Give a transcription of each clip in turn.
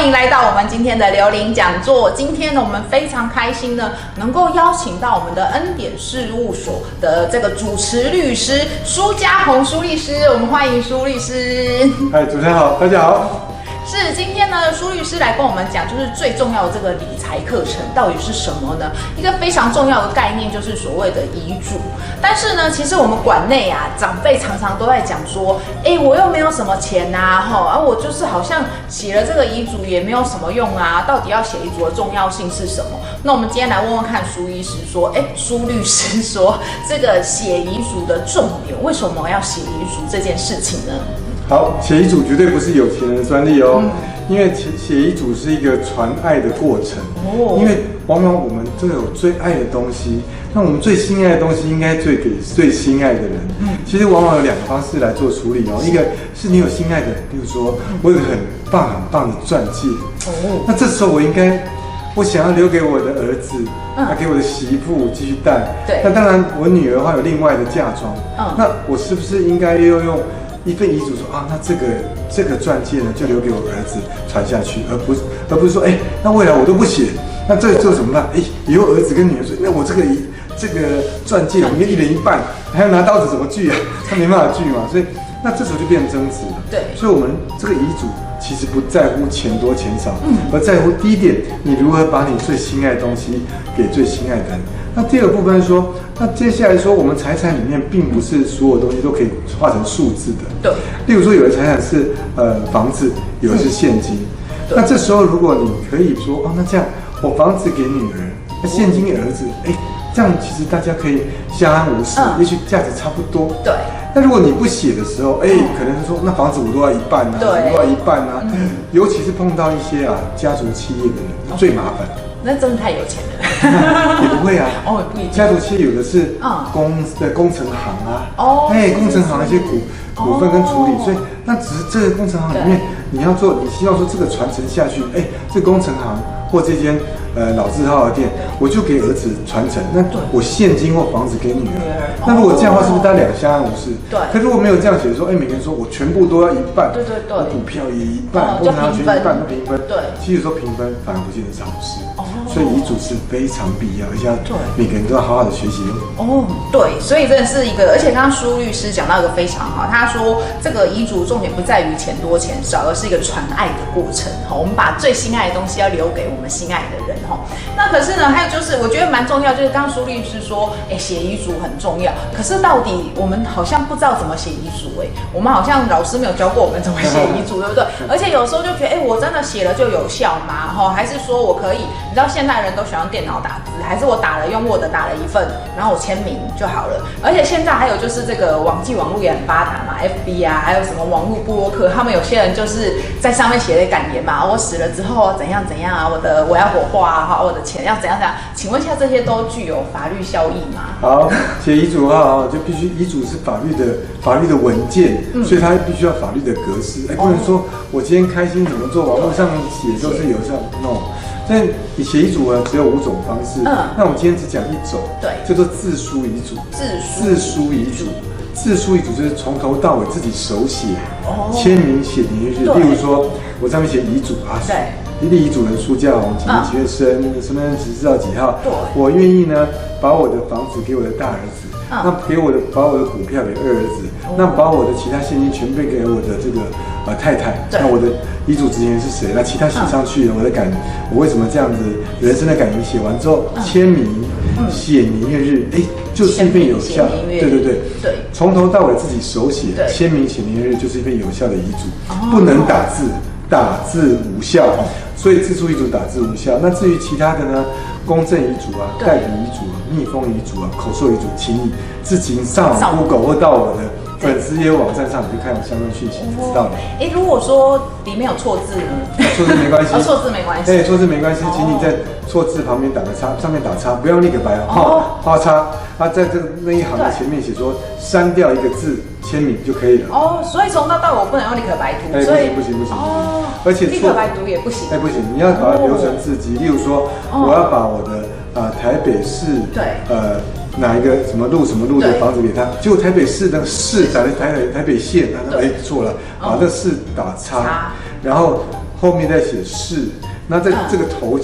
欢迎来到我们今天的刘伶讲座。今天呢，我们非常开心呢，能够邀请到我们的恩典事务所的这个主持律师苏嘉宏苏律师，我们欢迎苏律师。嗨，主持人好，大家好。是，今天呢，苏律师来跟我们讲，就是最重要的这个理财课程到底是什么呢？一个非常重要的概念就是所谓的遗嘱。但是呢，其实我们馆内啊，长辈常常都在讲说，我又没有什么钱呐，我就是好像写了这个遗嘱也没有什么用啊，到底要写遗嘱的重要性是什么？那我们今天来问问看苏医师说，苏律师说，这个写遗嘱的重点，为什么要写遗嘱这件事情呢？好，写遗嘱绝对不是有钱人的专利哦，因为写遗嘱是一个传爱的过程。因为往往我们都有最爱的东西，那我们最心爱的东西应该最给最心爱的人。其实往往有两个方式来做处理哦，一个是你有心爱的人，比如说我有个很棒的钻戒，那这时候我想要留给我的儿子，给我的媳妇继续戴。对，那当然我女儿的话有另外的嫁妆。那我是不是应该要用一份遗嘱说啊，那这个钻戒呢，就留给我儿子传下去，而不是说，那未来我都不写，那这做什么办？以后儿子跟女儿说，那我这个钻戒，我们一人一半，还要拿刀子怎么锯啊？他没办法锯嘛，所以那这时候就变成争执了。对，所以我们这个遗嘱其实不在乎钱多钱少，而在乎第一点，你如何把你最心爱的东西给最心爱的人。那第二个部分说，那接下来说，我们财产里面并不是所有东西都可以化成数字的。对，例如说，有的财产是房子，有的是现金。那这时候，如果你可以说，那这样我房子给女儿，那现金给儿子，这样其实大家可以相安无事，也许价值差不多。对。那如果你不写的时候，可能是说，那房子我都要一半啊，我都要一半啊。尤其是碰到一些家族企业的人，最麻烦。那真的太有钱了。也不会啊。不一定。家族企业有的是工程行啊。工程行一些股份跟处理，所以那只是这个工程行里面，你希望说这个传承下去，这工程行或这间老字号的店，我就给儿子传承。那我现金或房子给女儿。那如果这样的话，是不是大家两相安无事？对。可如果没有这样写说，每个人说我全部都要一半，对，我股票也一半，工程行全一半，都平分。对。其实说平分反而不见得是好事。所以遗嘱是非常必要，而且每个人都要好好的学习。对，所以真的是一个，而且刚刚苏律师讲到一个非常好，他说这个遗嘱重点不在于钱多钱少，而是一个传爱的过程。我们把最心爱的东西要留给我们心爱的人。那可是呢，还有就是我觉得蛮重要，就是刚刚苏律师说，写遗嘱很重要，可是到底我们好像不知道怎么写遗嘱。我们好像老师没有教过我们怎么写遗嘱，对不对？而且有时候就觉得，我真的写了就有效吗？还是说我可以？你知道现代人都喜欢电脑打字，还是我用 Word 打了一份，然后我签名就好了？而且现在还有就是这个网络也很发达嘛 ，FB 啊，还有什么网络部落客，他们有些人就是在上面写了感言嘛，我死了之后怎样怎样啊，我要火化啊，我的钱要怎样怎样？请问一下，这些都具有法律效益吗？好，写遗嘱就必须遗嘱是法律的文件，所以它必须要法律的格式。不能说我今天开心怎么做，网络上写都是有效 no。但你写遗嘱呢，只有5种方式。那我们今天只讲一种，叫做自书遗嘱。自书遗嘱就是从头到尾自己手写，签名写年月日。例如说，我上面写遗嘱啊，立遗嘱人苏嘉宏，几年几月生，身份证纸知道几号。我愿意呢，把我的房子给我的大儿子，那把我的股票给二儿子，那把我的其他现金全部给我的这个太太。那我的遗嘱执行人是谁？那其他写上去了，我为什么这样子人生的感言写完之后，签名写年月日，就是一份有效。对，从头到尾自己手写，签名写年月日就是一份有效的遗嘱，不能打字。打字无效，所以自书遗嘱打字无效。那至于其他的呢，公证遗嘱啊、代笔遗嘱啊、密封遗嘱啊、口授遗嘱，请你自行上网 Google 或到我的粉丝页网站上，你就看有相关讯息，就知道了。如果说里面有错字呢？错字没关系。错字没关系。错字没关系，请你在错字旁边打个叉，上面打叉，不要立个白画叉。在这那一行的前面写说删掉一个字，签名就可以了。所以从头到尾我不能用立可白图。不行。而且立可白图也不行。不行，你要把它留存字迹。例如说，我要把我的台北市哪一个什么路的房子给他，结果台北市的市打在台北县，错了，把这市打叉，然后后面再写是，那在这个头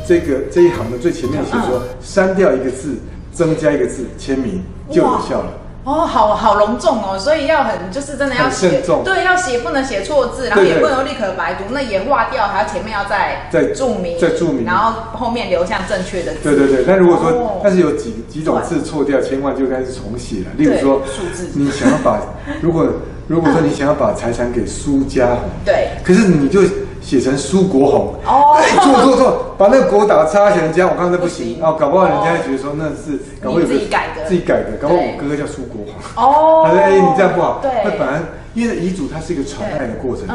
这一行的最前面写说删掉一个字，增加一个字，签名就有效了。哦，好隆重哦，所以要就是真的要写，对，要写不能写错字，然后也不能立刻白读，那也划掉，还要前面要再注明，然后后面留下正确的字。对。但如果说，但是有几种字错掉，千万就开始重写了。例如说，数字，你想要把如果说你想要把财产给苏家红，对，可是你就写成苏国红，错，把那个国打叉，写成家，我看那不行哦，搞不好人家觉得说那是搞不好自己改的，搞不好我哥哥叫苏国红，哦，他说你这样不好，对，那本来因为遗嘱它是一个传代的过程，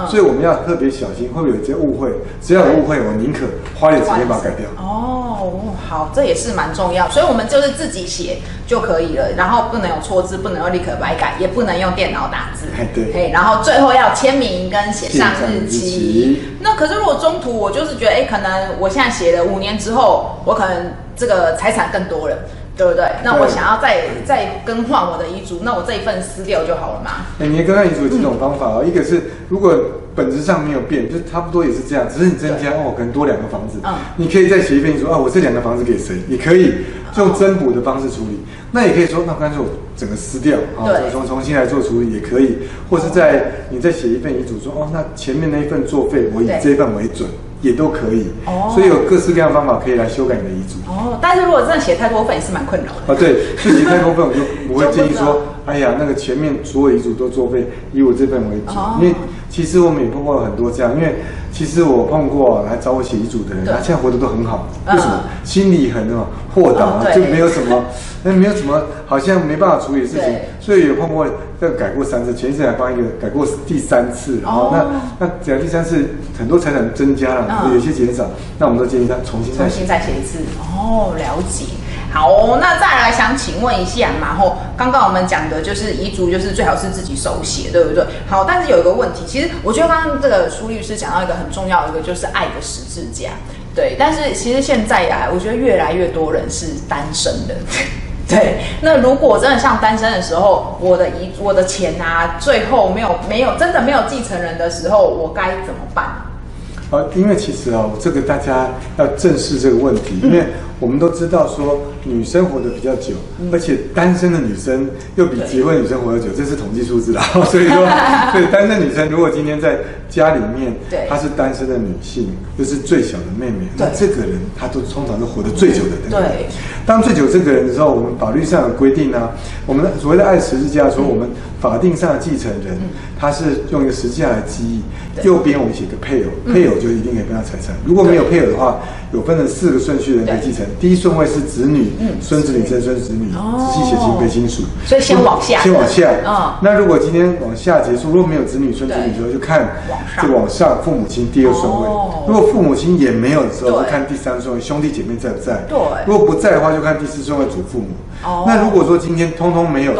所以我们要特别小心，会不会有一些误会？只要有误会，我宁可花点时间把它改掉。哦，好，这也是蛮重要，所以我们就是自己写就可以了，然后不能有错字，不能用立可白改，也不能用电脑打字，对，然后最后要签名跟写上日期。那可是如果中途我就是觉得，可能我现在写了5年之后，我可能这个财产更多了。对不对？那我想要再更换我的遗嘱，那我这一份撕掉就好了嘛？你的更换遗嘱有几种方法哦，一个是如果本质上没有变，就差不多也是这样，只是你增加可能多2个房子，你可以再写一份遗嘱我这2个房子给谁，也可以用增补的方式处理。那也可以说，那干脆我整个撕掉重新来做处理也可以，或是你再写一份遗嘱说那前面那一份作废我以这一份为准。也都可以，所以有各式各样的方法可以来修改你的遗嘱。但是如果真的写太多份也是蛮困扰的。对，就写太多份，我会建议说，哎呀，那个前面所有遗嘱都作废，以我这份为主。因为其实我们也碰过很多这样，因为其实我碰过来找我写遗嘱的人，他现在活得都很好，为什么？心里很豁达，就没有什么好像没办法处理的事情，所以有碰过改过3次，前一次还帮一个改过第3次，然后那只要第3次很多财产增加了，有些减少，那我们都建议他重新再写一次。了解。好，那再来想请问一下嘛，刚刚我们讲的就是遗嘱，就是最好是自己手写，对不对？好，但是有一个问题，其实我觉得刚刚这个苏律师讲到一个很重要的一个，就是爱的十字架。对，但是其实现在我觉得越来越多人是单身的。对，那如果真的像单身的时候，我的钱最后真的没有继承人的时候，我该怎么办？因为其实这个大家要正视这个问题，因为我们都知道说女生活得比较久，而且单身的女生又比结婚女生活得久，这是统计数字啦。所以单身女生如果今天在家里面，她是单身的女性，又是最小的妹妹，那这个人她都通常是活得最久的。对，当最久这个人的时候，我们法律上有规定我们所谓的爱十字架，说我们法定上的继承人，他是用一个十字架来记忆，右边我们写个配偶，配偶就一定可以分到财产。如果没有配偶的话，有分成4个顺序的人可以继承。第一顺位是子女、孙子女、曾孙子女、直系血亲、非亲属。所以先往下。那如果今天往下结束，如果没有子女、孙子女的时候，就看这个往上父母亲第2顺位。如果父母亲也没有的时候，就看第3顺位兄弟姐妹在不在。如果不在的话，就看第4顺位祖父母。那如果说今天通通没有，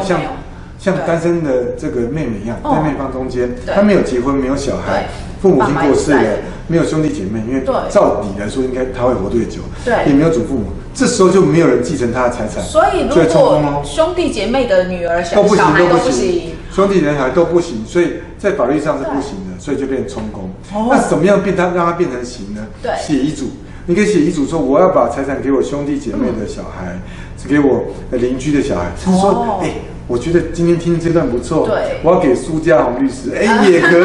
像单身的这个妹妹一样，在妹方中间，她没有结婚，没有小孩，父母亲过世了，没有兄弟姐妹，因为照理来说应该她会活最久，也没有祖父母，这时候就没有人继承她的财产。所以如果兄弟姐妹的女儿、小孩都不行，兄弟姐妹都不行，所以在法律上是不行的，所以就变成充公。那怎么样让它变成行呢？写遗嘱。你可以写遗嘱说，我要把财产给我兄弟姐妹的小孩，给我邻居的小孩，是说，我觉得今天听这段不错，我要给苏家红律师，也可以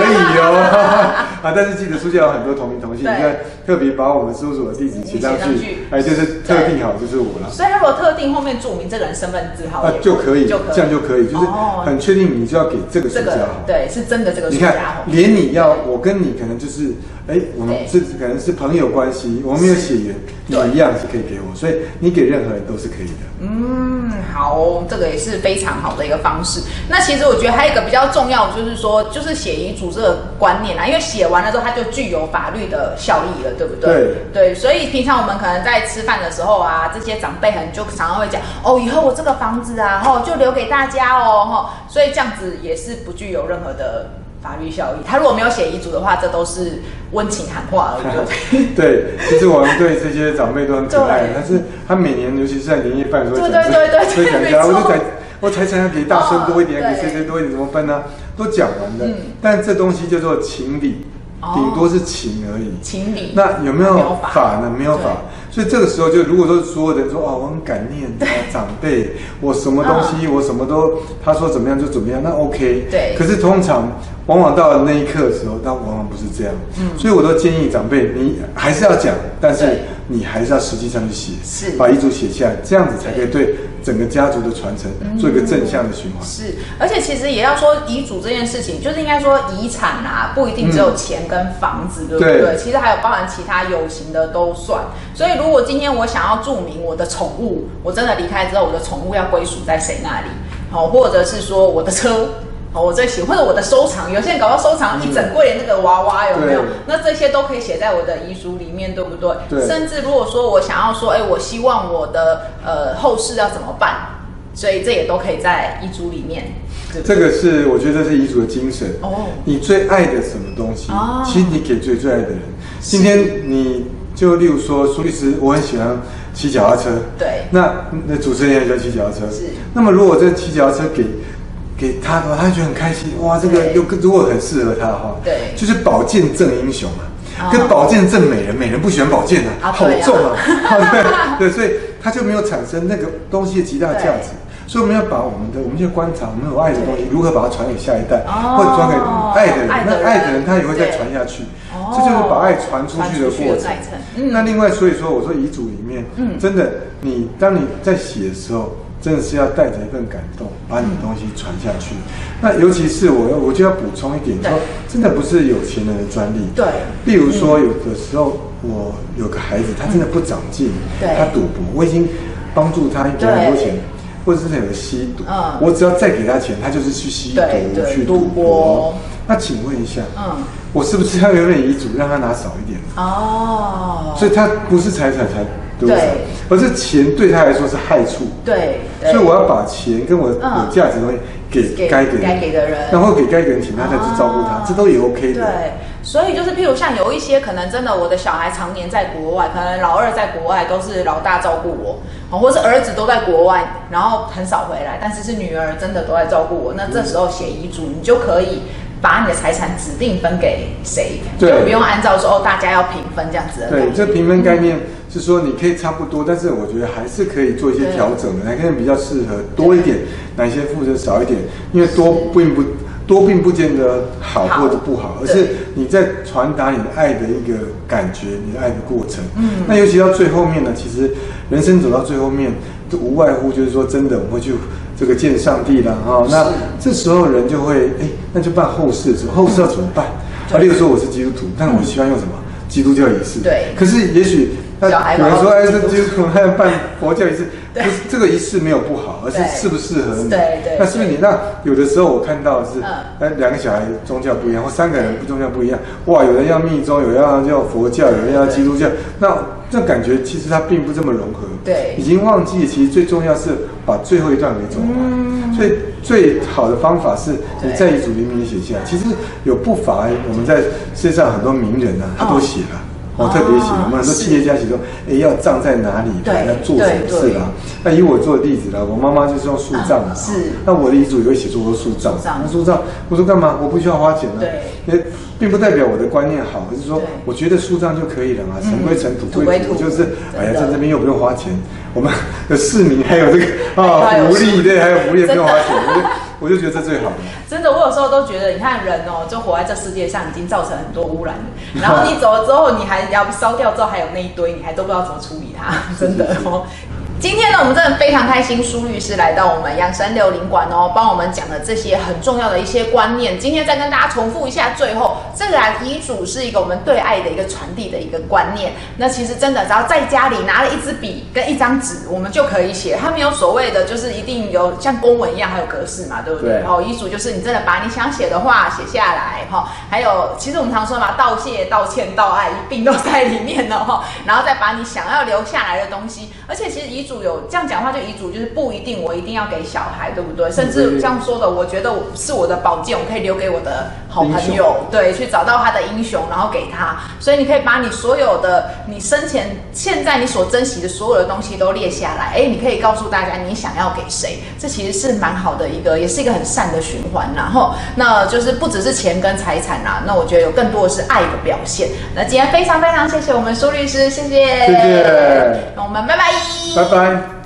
但是记得苏家有很多同名同姓，你要特别把我们事务所的地址写上去，就是特定好就是我了。所以如果特定后面注明这个人身份字号，就可以，这样就可以，就是很确定你就要给这个苏家红，是真的这个苏家红。连我跟你可能就是，我们可能是朋友关系，我们没有血缘，你一样是可以给我，所以你给任何人都是可以的。好，这个也是非常好的一个方式。那其实我觉得还有一个比较重要，就是说，就是写遗嘱这个观念因为写完了之后，它就具有法律的效力了，对不对？对，所以平常我们可能在吃饭的时候这些长辈就常常会讲，以后我这个房子就留给大家所以这样子也是不具有任何的法律效益。他如果没有写遗嘱的话，这都是温情喊话而已。对，其实我们对这些长辈都很可爱，但是他每年，尤其是在年夜饭的时候，所以讲一下，我财产要给大孙多一点，给谁多一点，怎么分呢？都讲完了。但这东西叫做情理顶多是情而已。情理。那有没有法呢？没有法。对，所以这个时候就如果说所有人说我很感念长辈，我什么东西我什么都他说怎么样就怎么样，那 OK。对。可是通常往往到了那一刻的时候，但往往不是这样。所以我都建议长辈，你还是要讲，但是你还是要实际上去写，是把遗嘱写下来，这样子才可以对整个家族的传承做一个正向的循环。是，而且其实也要说遗嘱这件事情，就是应该说遗产啊，不一定只有钱跟房子，对不对？其实还有包含其他有形的都算。所以如果今天我想要注明我的宠物，我真的离开之后，我的宠物要归属在谁那里？好，或者是说我的车。我最喜欢，或者我的收藏，有些人搞到收藏一整柜的那个娃娃，有没有？那这些都可以写在我的遗嘱里面，对不对？对。甚至如果说我想要说，我希望我的后事要怎么办，所以这也都可以在遗嘱里面。对对，这个是我觉得这是遗嘱的精神。你最爱的什么东西，其实你给最爱的人。今天你就例如说，苏律师，我很喜欢骑脚踏车。对。那主持人也喜欢骑脚踏车。是。那么如果这骑脚踏车给他的话，他觉得很开心。哇，这个如果很适合他的话，对，就是宝剑赠英雄啊，跟宝剑赠美人，美人不喜欢宝剑啊，好重啊，对，所以他就没有产生那个东西的极大价值。所以我们要把我们就观察我们有爱的东西，如何把它传给下一代，或者传给爱的人，那爱的人他也会再传下去，这就是把爱传出去的过程。那另外，所以说我说遗嘱里面，真的当你在写的时候。真的是要带着一份感动，把你的东西传下去。那尤其是我就要补充一点，说真的不是有钱人的专利。对。例如说，有的时候我有个孩子，他真的不长进，他赌博，我已经帮助他给他很多钱，或者是有吸毒，我只要再给他钱，他就是去吸毒、去赌博。那请问一下，我是不是要有点遗嘱让他拿少一点？所以他不是财产才。对，而是钱对他来说是害处。对，所以我要把钱跟我有价值的东西给该给的人，然后给该给人，请他再去照顾他，这都也 OK 的。对，所以就是譬如像有一些可能真的我的小孩常年在国外，可能老二在国外都是老大照顾我，或是儿子都在国外，然后很少回来，但是女儿真的都在照顾我，那这时候写遗嘱，你就可以把你的财产指定分给谁，就不用按照说大家要平分这样子的。对，这平分概念是说你可以差不多，但是我觉得还是可以做一些调整的，哪些人比较适合多一点，哪些负责少一点，因为多并不见得好或者不好，而是你在传达你的爱的一个感觉，你的爱的过程。那尤其到最后面呢，其实人生走到最后面，就无外乎就是说，真的我们会去这个见上帝啦，那这时候人就会那就办后事，后事要怎么办？例如说我是基督徒，但我希望用什么基督教仪式？对，可是也许。有人说，这基督徒还要办佛教仪式，不是这个仪式没有不好，而是适不适合你。对，那是不是你？那有的时候我看到的是，两个小孩宗教不一样，或三个人宗教不一样，哇，有人要密宗，有人要佛教，有人要基督教，那这感觉其实它并不这么融合。对，已经忘记，其实最重要是把最后一段给走完。所以最好的方法是你在遗嘱里面写下来。其实有不乏我们在世界上很多名人啊，他都写了。特别写，我们很多企业家写说，要葬在哪里，要做什么事啦。那以我做例子啦，我妈妈就是用树葬的，那我的遗嘱也会写说树葬。那树葬，我说干嘛？我不需要花钱呢。对，并不代表我的观念好，而是说我觉得树葬就可以了嘛，尘归尘，土归土，就是在这边又不用花钱，我们的市民还有这个福利，对，还有福利不用花钱，我就觉得这最好的。真的，我有时候都觉得，你看人就活在这世界上，已经造成很多污染了。然后你走了之后，你还要烧掉之后，还有那一堆，你还都不知道怎么处理它，真的今天呢，我们真的非常开心，苏律师来到我们阳山60馆帮我们讲了这些很重要的一些观念。今天再跟大家重复一下，最后这个遗嘱是一个我们对爱的一个传递的一个观念。那其实真的，只要在家里拿了一支笔跟一张纸，我们就可以写。它没有所谓的，就是一定有像公文一样还有格式嘛，对不对？遗嘱就是你真的把你想写的话写下来还有，其实我们常说嘛，道谢、道歉、道爱一并都在里面然后再把你想要留下来的东西。而且其实遗嘱嘱有这样讲话，就遗嘱就是不一定我一定要给小孩，对不对？甚至这样说的，我觉得是我的宝剑，我可以留给我的好朋友，对，去找到他的英雄，然后给他。所以你可以把你所有的你生前现在你所珍惜的所有的东西都列下来，哎，你可以告诉大家你想要给谁，这其实是蛮好的一个，也是一个很善的循环。然后那就是不只是钱跟财产啦，那我觉得有更多的是爱的表现。那今天非常非常谢谢我们苏律师，谢谢，谢谢，那我们拜拜，拜拜。